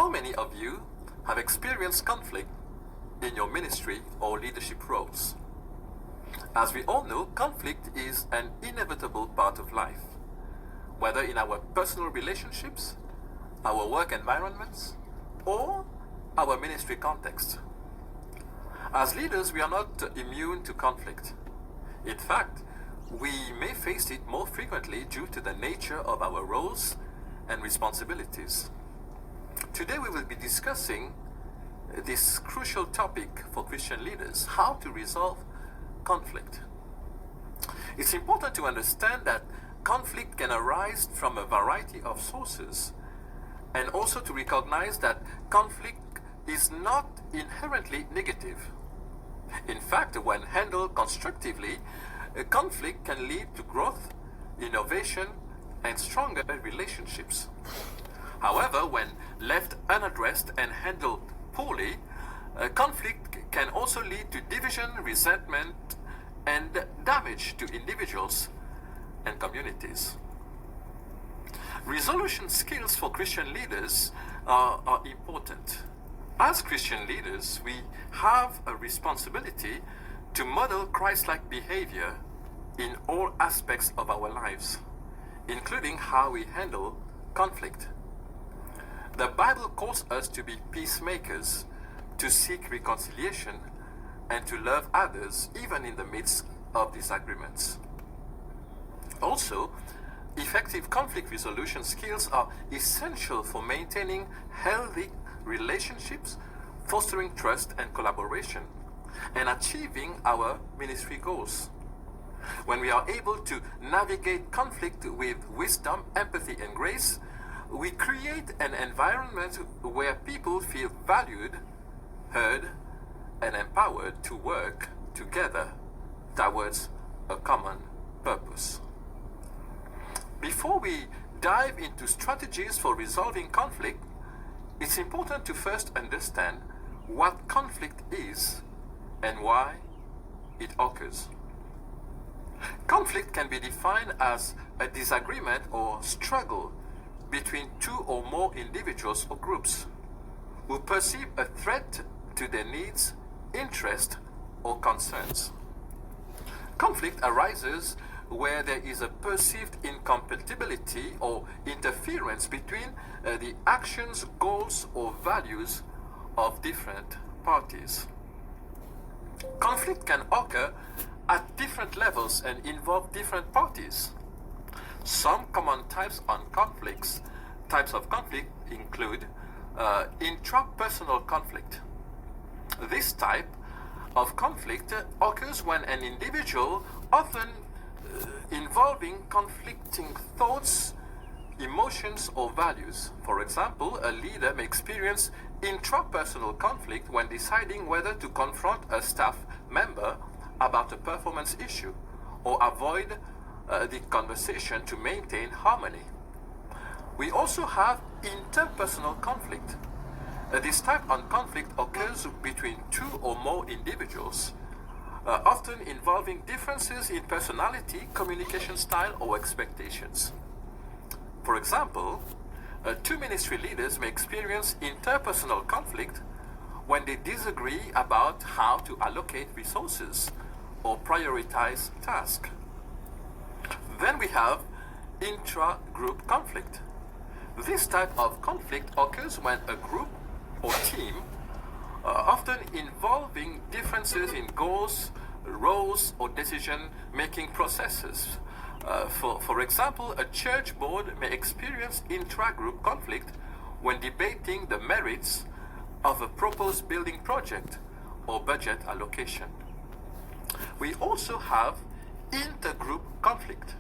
How many of you have experienced conflict in your ministry or leadership roles? As we all know, conflict is an inevitable part of life, whether in our personal relationships, our work environments, or our ministry context. As leaders, we are not immune to conflict. In fact, we may face it more frequently due to the nature of our roles and responsibilities. Today we will be discussing this crucial topic for Christian leaders: how to resolve conflict. It's important to understand that conflict can arise from a variety of sources, and also to recognize that conflict is not inherently negative. In fact, when handled constructively, a conflict can lead to growth, innovation, and stronger relationships. However, when left unaddressed and handled poorly, conflict can also lead to division, resentment, and damage to individuals and communities. Resolution skills for Christian leaders are important. As Christian leaders, we have a responsibility to model Christ-like behavior in all aspects of our lives, including how we handle conflict. The Bible calls us to be peacemakers, to seek reconciliation, and to love others even in the midst of disagreements. Also, effective conflict resolution skills are essential for maintaining healthy relationships, fostering trust and collaboration, and achieving our ministry goals. When we are able to navigate conflict with wisdom, empathy, and grace, we create an environment where people feel valued, heard, and empowered to work together towards a common purpose. Before we dive into strategies for resolving conflict, it's important to first understand what conflict is and why it occurs. Conflict can be defined as a disagreement or struggle between two or more individuals or groups who perceive a threat to their needs, interests, or concerns. Conflict arises where there is a perceived incompatibility or interference between the actions, goals, or values of different parties. Conflict can occur at different levels and involve different parties. Some common types of conflict include intrapersonal conflict. This type of conflict occurs when an individual, often involving conflicting thoughts, emotions, or values. For example, a leader may experience intrapersonal conflict when deciding whether to confront a staff member about a performance issue or avoid the conversation to maintain harmony. We also have interpersonal conflict. This type of conflict occurs between two or more individuals, often involving differences in personality, communication style, or expectations. For example, two ministry leaders may experience interpersonal conflict when they disagree about how to allocate resources or prioritize tasks. Then we have intra-group conflict. This type of conflict occurs when a group or team, often involving differences in goals, roles, or decision-making processes. For example, a church board may experience intra-group conflict when debating the merits of a proposed building project or budget allocation. We also have intergroup conflict.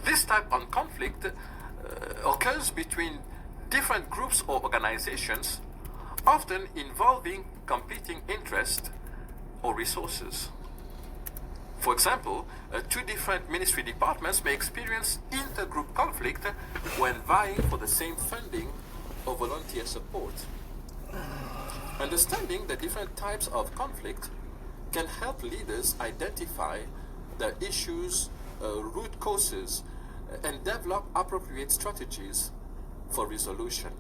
This type of conflict occurs between different groups or organizations, often involving competing interests or resources. For example, two different ministry departments may experience intergroup conflict when vying for the same funding or volunteer support. Understanding the different types of conflict can help leaders identify the issues, root causes, and develop appropriate strategies for resolution.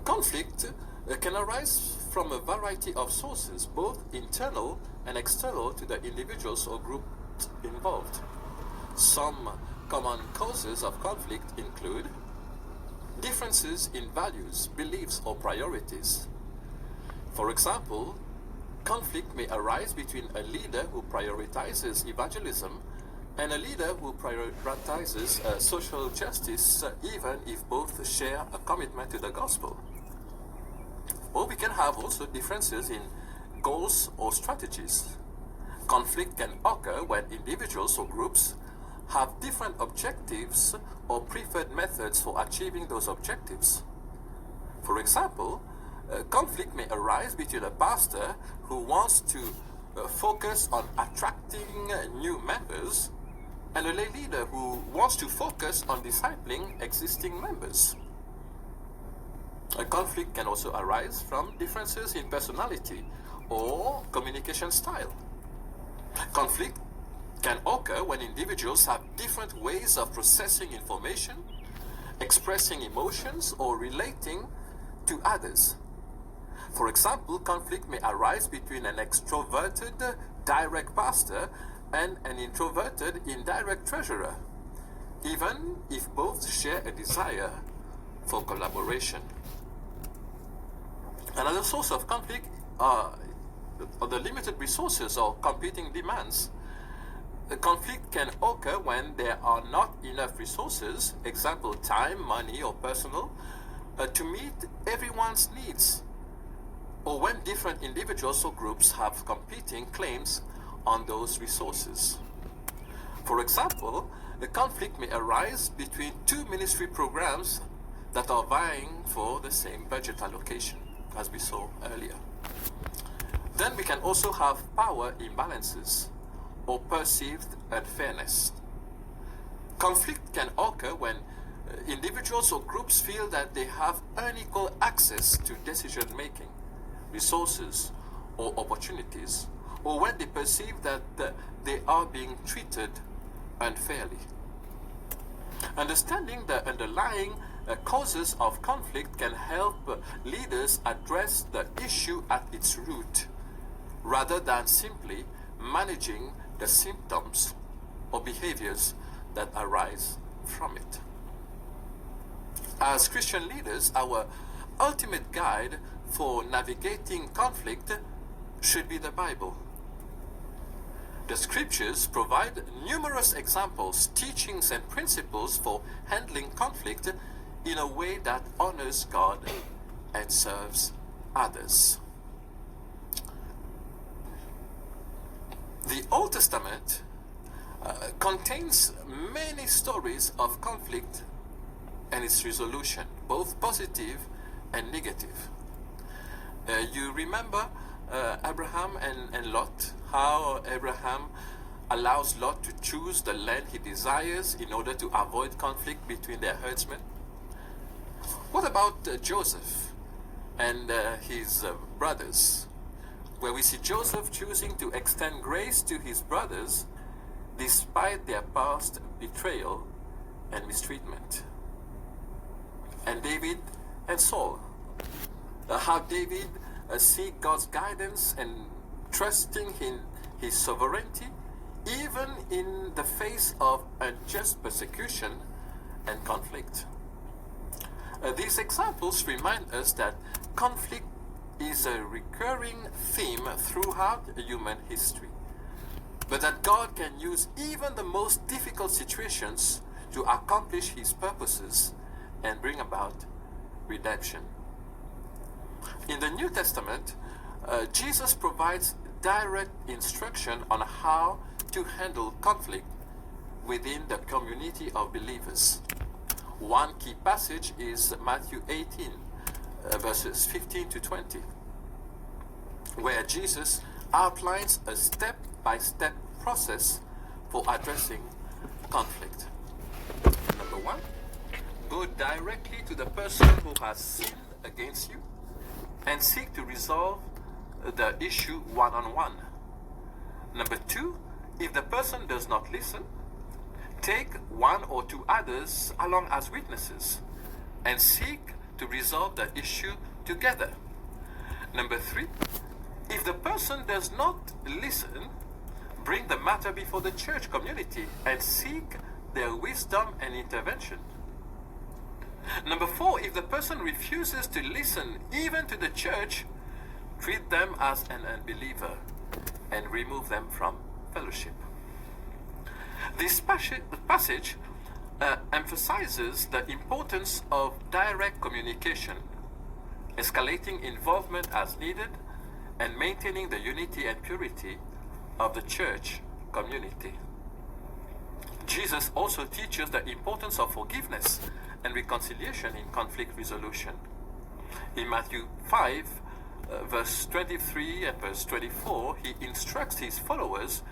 Conflict can arise from a variety of sources, both internal and external to the individuals or groups involved. Some common causes of conflict include differences in values, beliefs, or priorities. For example, conflict may arise between a leader who prioritizes evangelism and a leader who prioritizes social justice, even if both share a commitment to the gospel. Or we can have also differences in goals or strategies. Conflict can occur when individuals or groups have different objectives or preferred methods for achieving those objectives. For example, conflict may arise between a pastor who wants to focus on attracting new members and a lay leader who wants to focus on discipling existing members. A conflict can also arise from differences in personality or communication style. Conflict can occur when individuals have different ways of processing information, expressing emotions, or relating to others. For example, conflict may arise between an extroverted, direct pastor and an introverted, indirect treasurer, even if both share a desire for collaboration. Another source of conflict are the limited resources or competing demands. The conflict can occur when there are not enough resources, example time, money, or personal, to meet everyone's needs, or when different individuals or groups have competing claims on those resources. For example, the conflict may arise between two ministry programs that are vying for the same budget allocation, as we saw earlier. Then we can also have power imbalances or perceived unfairness. Conflict can occur when individuals or groups feel that they have unequal access to decision making, resources, or opportunities, or when they perceive that they are being treated unfairly. Understanding the underlying causes of conflict can help leaders address the issue at its root, rather than simply managing the symptoms or behaviors that arise from it. As Christian leaders, our ultimate guide for navigating conflict should be the Bible. The scriptures provide numerous examples, teachings, and principles for handling conflict in a way that honors God and serves others. The Old Testament contains many stories of conflict and its resolution, both positive and negative. You remember Abraham and Lot, how Abraham allows Lot to choose the land he desires in order to avoid conflict between their herdsmen? What about Joseph and his brothers, where we see Joseph choosing to extend grace to his brothers despite their past betrayal and mistreatment? And David and Saul, how David seek God's guidance and trusting in his sovereignty, even in the face of unjust persecution and conflict. These examples remind us that conflict is a recurring theme throughout human history, but that God can use even the most difficult situations to accomplish his purposes and bring about redemption. In the New Testament, Jesus provides direct instruction on how to handle conflict within the community of believers. One key passage is Matthew 18, verses 15 to 20, where Jesus outlines a step-by-step process for addressing conflict. Number one, go directly to the person who has sinned against you and seek to resolve the issue one-on-one. Number two, if the person does not listen, take one or two others along as witnesses and seek to resolve the issue together. Number 3, if the person does not listen, bring the matter before the church community and seek their wisdom and intervention. Number 4, if the person refuses to listen even to the church, treat them as an unbeliever and remove them from fellowship. This passage emphasizes the importance of direct communication, escalating involvement as needed, and maintaining the unity and purity of the church community. Jesus also teaches the importance of forgiveness and reconciliation in conflict resolution. In Matthew 5, verse 23 and verse 24, he instructs his followers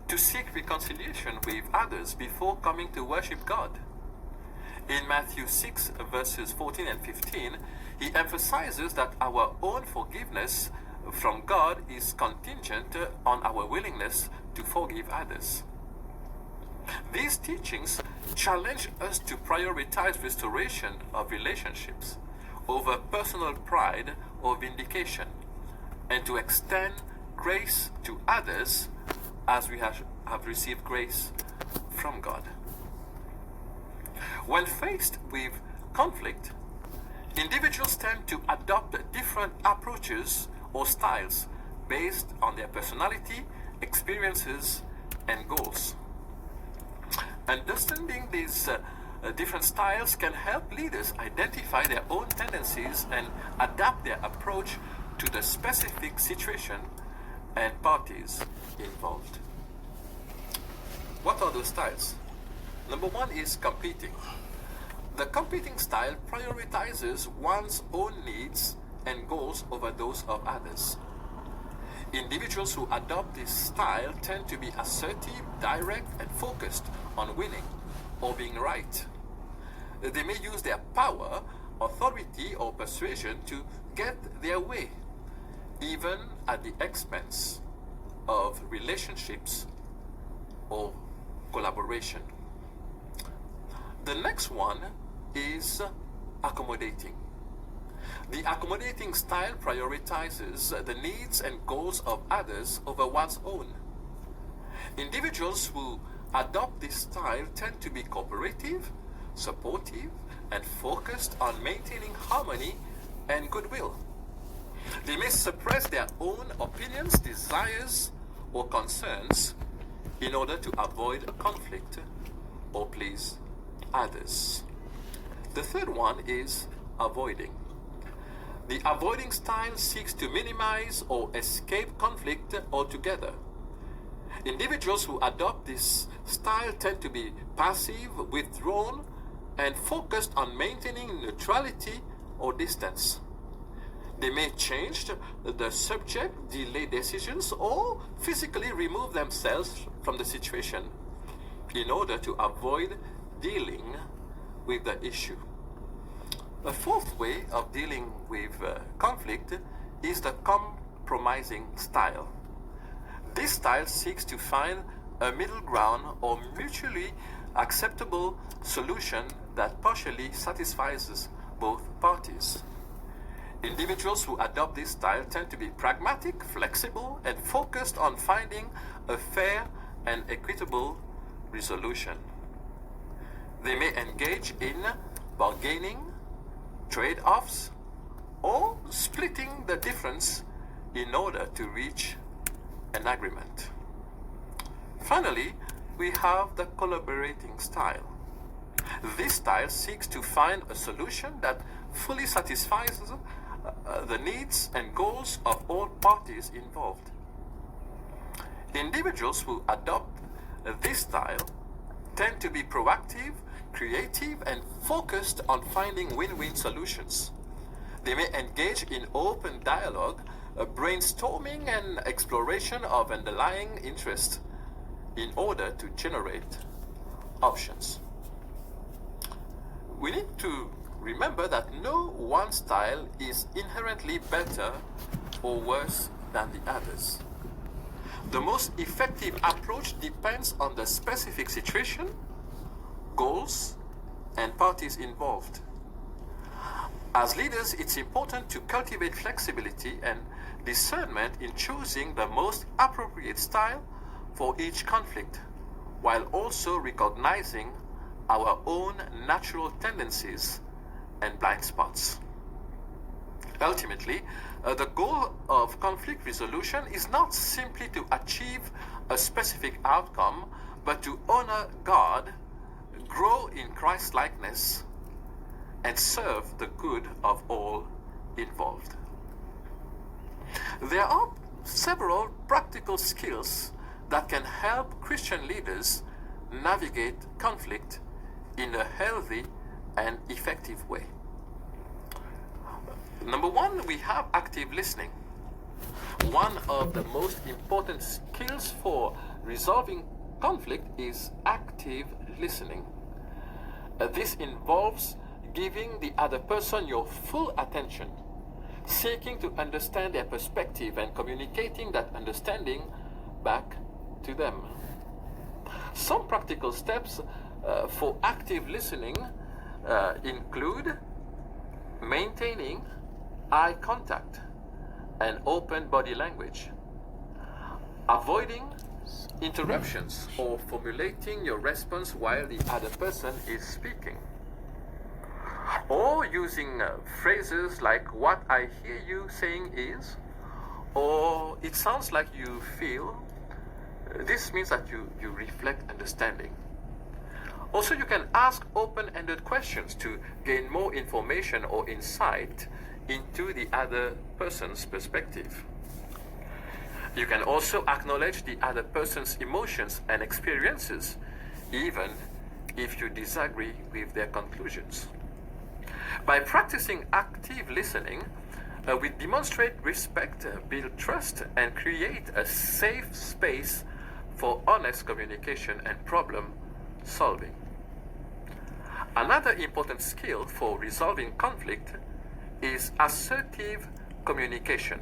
to seek reconciliation with others before coming to worship God. In Matthew 6, verses 14 and 15, he emphasizes that our own forgiveness from God is contingent on our willingness to forgive others. These teachings challenge us to prioritize restoration of relationships over personal pride or vindication, and to extend grace to others as we have received grace from God. When faced with conflict, individuals tend to adopt different approaches or styles based on their personality, experiences, and goals. Understanding these different styles can help leaders identify their own tendencies and adapt their approach to the specific situation and parties involved. What are those styles? Number 1 is competing. The competing style prioritizes one's own needs and goals over those of others. Individuals who adopt this style tend to be assertive, direct, and focused on winning or being right. They may use their power, authority, or persuasion to get their way, even at the expense of relationships or collaboration. The next one is accommodating. The accommodating style prioritizes the needs and goals of others over one's own. Individuals who adopt this style tend to be cooperative, supportive, and focused on maintaining harmony and goodwill. They may suppress their own opinions, desires, or concerns in order to avoid conflict or please others. The third one is avoiding. The avoiding style seeks to minimize or escape conflict altogether. Individuals who adopt this style tend to be passive, withdrawn, and focused on maintaining neutrality or distance. They may change the subject, delay decisions, or physically remove themselves from the situation in order to avoid dealing with the issue. A fourth way of dealing with conflict is the compromising style. This style seeks to find a middle ground or mutually acceptable solution that partially satisfies both parties. Individuals who adopt this style tend to be pragmatic, flexible, and focused on finding a fair and equitable resolution. They may engage in bargaining, trade-offs, or splitting the difference in order to reach an agreement. Finally, we have the collaborating style. This style seeks to find a solution that fully satisfies the needs and goals of all parties involved. Individuals who adopt this style tend to be proactive, creative, and focused on finding win-win solutions. They may engage in open dialogue, brainstorming, and exploration of underlying interests in order to generate options. We need to remember that no one style is inherently better or worse than the others. The most effective approach depends on the specific situation, goals, and parties involved. As leaders, it's important to cultivate flexibility and discernment in choosing the most appropriate style for each conflict, while also recognizing our own natural tendencies and blind spots. Ultimately, the goal of conflict resolution is not simply to achieve a specific outcome, but to honor God, grow in Christ-likeness, and serve the good of all involved. There are several practical skills that can help Christian leaders navigate conflict in a healthy and effective way. Number one, we have active listening. One of the most important skills for resolving conflict is active listening. This involves giving the other person your full attention, seeking to understand their perspective and communicating that understanding back to them. Some practical steps for active listening include maintaining eye contact and open body language, avoiding interruptions or formulating your response while the other person is speaking, or using phrases like "what I hear you saying is," or "it sounds like you feel." This means that you reflect understanding. Also, you can ask open-ended questions to gain more information or insight into the other person's perspective. You can also acknowledge the other person's emotions and experiences, even if you disagree with their conclusions. By practicing active listening, we demonstrate respect, build trust, and create a safe space for honest communication and problem solving. Another important skill for resolving conflict is assertive communication.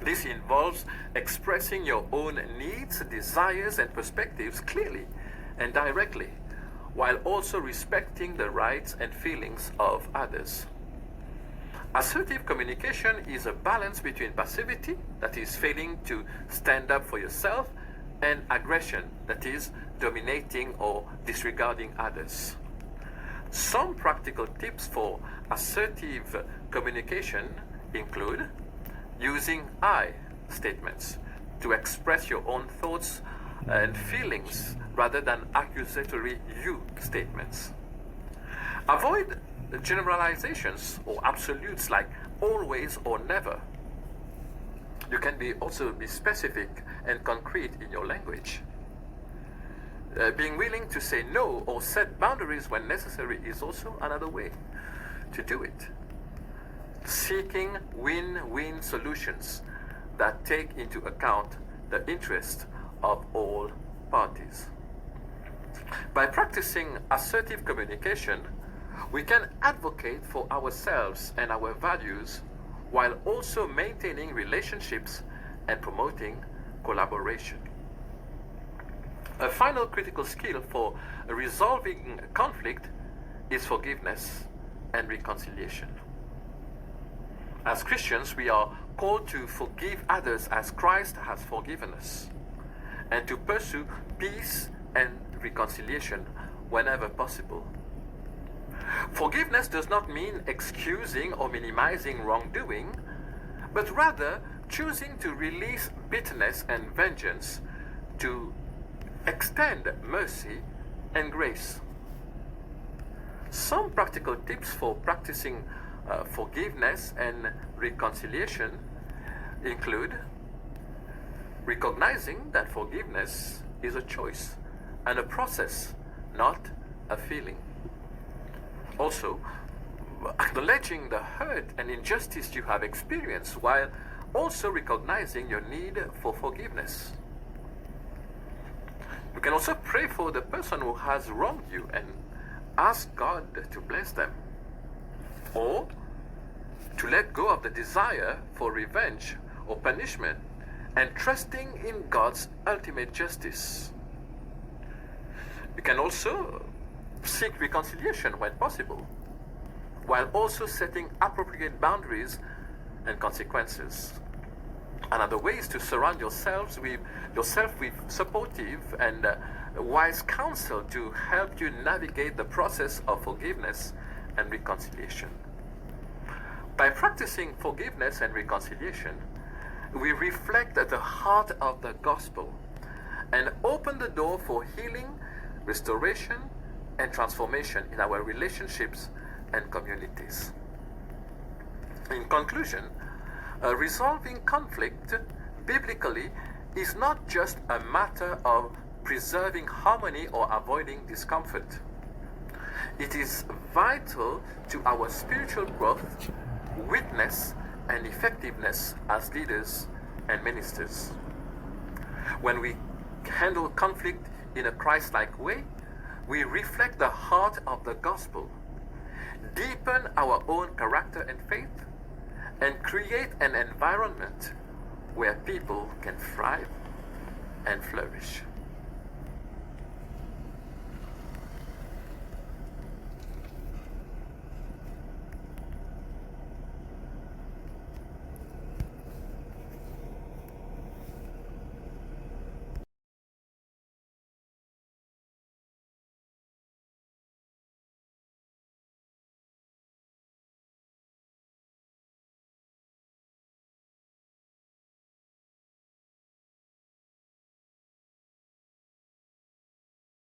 This involves expressing your own needs, desires, and perspectives clearly and directly, while also respecting the rights and feelings of others. Assertive communication is a balance between passivity, that is failing to stand up for yourself, and aggression, that is dominating or disregarding others. Some practical tips for assertive communication include using I statements to express your own thoughts and feelings rather than accusatory you statements. Avoid generalizations or absolutes like always or never. You can also be specific and concrete in your language. Being willing to say no or set boundaries when necessary is also another way to do it. Seeking win-win solutions that take into account the interest of all parties. By practicing assertive communication, we can advocate for ourselves and our values while also maintaining relationships and promoting collaboration. A final critical skill for resolving conflict is forgiveness and reconciliation. As Christians, we are called to forgive others as Christ has forgiven us, and to pursue peace and reconciliation whenever possible. Forgiveness does not mean excusing or minimizing wrongdoing, but rather choosing to release bitterness and vengeance, to extend mercy and grace. Some practical tips for practicing forgiveness and reconciliation include recognizing that forgiveness is a choice and a process, not a feeling. Also, acknowledging the hurt and injustice you have experienced while also recognizing your need for forgiveness. You can also pray for the person who has wronged you and ask God to bless them, or to let go of the desire for revenge or punishment and trusting in God's ultimate justice. You can also seek reconciliation when possible. while also setting appropriate boundaries and consequences. Another way is to surround yourself with supportive and wise counsel to help you navigate the process of forgiveness and reconciliation. By practicing forgiveness and reconciliation, we reflect the heart of the gospel and open the door for healing, restoration, and transformation in our relationships and communities. In conclusion, resolving conflict biblically is not just a matter of preserving harmony or avoiding discomfort. It is vital to our spiritual growth, witness, and effectiveness as leaders and ministers. When we handle conflict in a Christ-like way, we reflect the heart of the gospel, deepen our own character and faith, and create an environment where people can thrive and flourish.